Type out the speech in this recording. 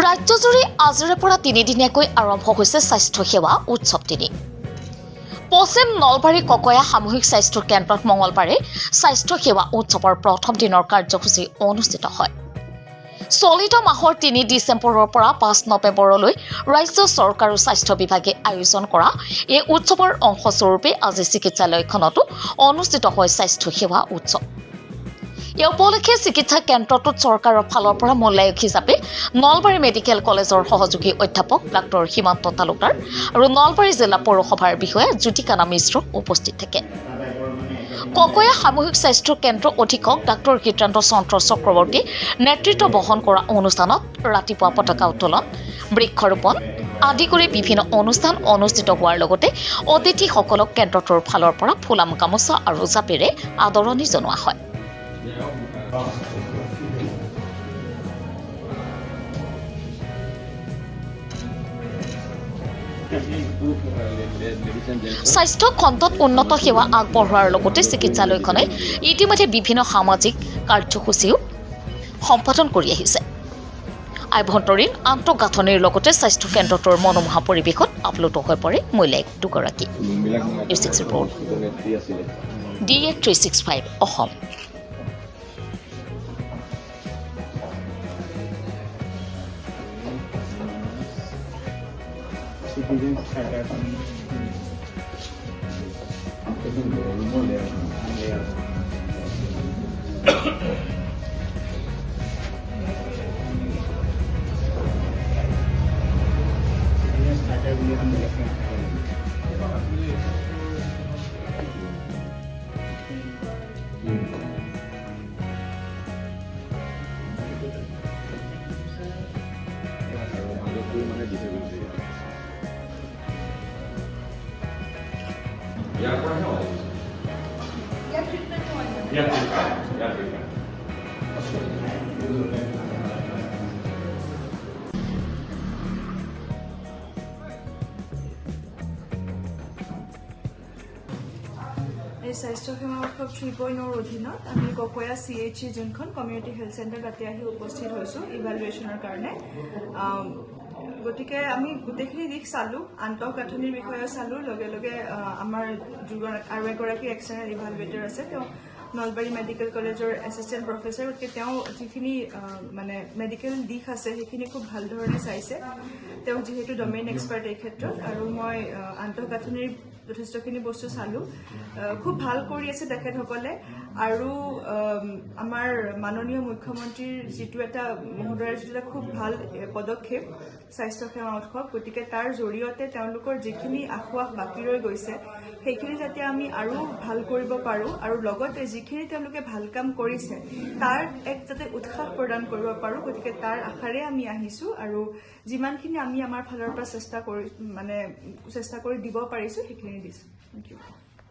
ৰাজ্যজুৰি আজিৰে পৰা তিনিদিনীয়াকৈ আৰম্ভ হৈছে স্বাস্থ্য সেৱা উৎসৱ ৩। পশ্চিম নলবাৰী ককয়া সামূহিক স্বাস্থ্য কেন্দ্ৰত মঙলবাৰে স্বাস্থ্য সেৱা উৎসৱৰ প্ৰথম দিনৰ কাৰ্যসূচী অনুষ্ঠিত হয়। চলিত মাহৰ ৩ ডিচেম্বৰৰ পৰা ৫ নৱেম্বৰলৈ ৰাজ্য চৰকাৰ আৰু স্বাস্থ্য বিভাগে আয়োজন কৰা এই উৎসৱৰ অংশস্বৰূপে আজি চিকিৎসালয়খনতো অনুষ্ঠিত হয় স্বাস্থ্য সেৱা উৎসৱ। এই উপলক্ষে চিকিৎসা কেন্দ্ৰটোত চৰকাৰৰ ফালৰ পৰা মূল্যায়ক হিচাপে নলবাৰী মেডিকেল কলেজৰ সহযোগী অধ্যাপক ডাক্তৰ সীমান্ত তালুকদাৰ আৰু নলবাৰী জিলা পৌৰসভাৰ বিষয়া জ্যোতিকানা মিশ্ৰ উপস্থিত থাকে। ককয়া সামূহিক স্বাস্থ্য কেন্দ্ৰ অধীক্ষক ডাক্তৰ গীতান্ত চন্দ্ৰ চক্ৰৱৰ্তীয়ে নেতৃত্ব বহন কৰা অনুষ্ঠানত ৰাতিপুৱা পতাকা উত্তোলন, বৃক্ষৰোপণ আদি কৰি বিভিন্ন অনুষ্ঠান অনুষ্ঠিত হোৱাৰ লগতে অতিথিসকলক কেন্দ্ৰটোৰ ফালৰ পৰা ফুলাম গামোচা আৰু জাপেৰে আদৰণি জনোৱা হয়। স্বাস্থ্য খণ্ডত উন্নত সেৱা আগবঢ়োৱাৰ লগতে চিকিৎসালয়খনে ইতিমধ্যে বিভিন্ন সামাজিক কাৰ্যসূচীও সম্পাদন কৰি আহিছে। আভ্যন্তৰীণ আন্তঃগাঁথনিৰ লগতে স্বাস্থ্য কেন্দ্ৰটোৰ মনোমোহা পৰিৱেশত আপ্লুত হৈ পৰে মূল্যায়ক দুগৰাকী। DA 365 অসম। এই স্বাস্থ্য সেৱা উৎসৱ 3.0 অধীনত আমি ককয়া CHC যোনখন কমিউনিটি হেল্থ চেণ্টাৰ তাতে আহি উপস্থিত হৈছোঁ ইভালুৱেশ্যনৰ কাৰণে। গতিকে আমি গোটেইখিনি দিশ চালোঁ, আন্তঃগাঁথনিৰ বিষয়ে চালোঁ, লগে লগে আমাৰ আৰু এগৰাকী এক্সটাৰ্নেল ইভালুৱেটৰ আছে, তেওঁ নলবাৰী মেডিকেল কলেজৰ এছিষ্টেণ্ট প্ৰফেচৰ। গতিকে তেওঁ যিখিনি মানে মেডিকেল দিশ আছে সেইখিনি খুব ভাল ধৰণে চাইছে। তেওঁ যিহেতু ডমেইন এক্সপাৰ্ট এই ক্ষেত্ৰত, আৰু মই আন্তঃগাঁথনিৰ যথেষ্টখিনি বস্তু চালোঁ। খুব ভাল কৰি আছে তেখেতসকলে, আৰু আমাৰ মাননীয় মুখ্যমন্ত্ৰীৰ যিটো এটা মহোদয়ৰ যিটো এটা খুব ভাল পদক্ষেপ স্বাস্থ্য সেৱা উৎসৱ, গতিকে তাৰ জৰিয়তে তেওঁলোকৰ যিখিনি আঁসোৱাহ বাকী ৰৈ গৈছে সেইখিনি যাতে আমি আৰু ভাল কৰিব পাৰোঁ, আৰু লগতে যিখিনি তেওঁলোকে ভাল কাম কৰিছে তাৰ এক যাতে উৎসাহ প্ৰদান কৰিব পাৰোঁ। গতিকে তাৰ আশাৰে আমি আহিছোঁ, আৰু যিমানখিনি আমি আমাৰ ফালৰ পৰা চেষ্টা কৰি দিব পাৰিছোঁ সেইখিনি দিছোঁ। Thank U.